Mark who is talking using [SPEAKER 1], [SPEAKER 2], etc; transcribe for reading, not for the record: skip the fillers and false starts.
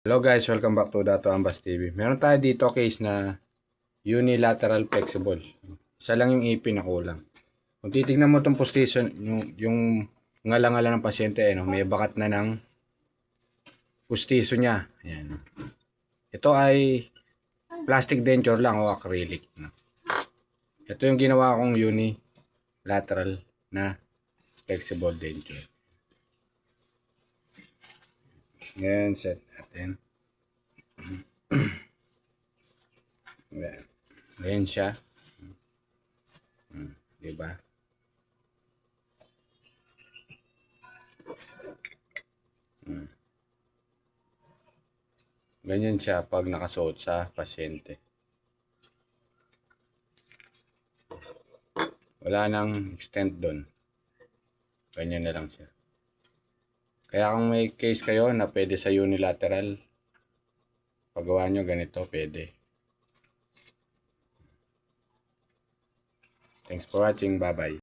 [SPEAKER 1] Hello guys, welcome back to Dato Ambas TV. Meron tayo dito case na unilateral flexible. Isa lang yung ipin na kulang. Kung titignan mo itong postisyon, yung ngala-ngala ng pasyente, may bakat na ng postiso niya. Ayan. Ito ay plastic denture lang o acrylic. Ito yung ginawa kong unilateral na flexible denture. Ngayon, set natin. Ngayon siya. Diba? Ganyan siya pag nakasuot sa pasyente. Wala nang extend doon. Ganyan na lang siya. Kaya kung may case kayo na pwede sa unilateral, paggawa nyo ganito, pwede. Thanks for watching. Bye-bye.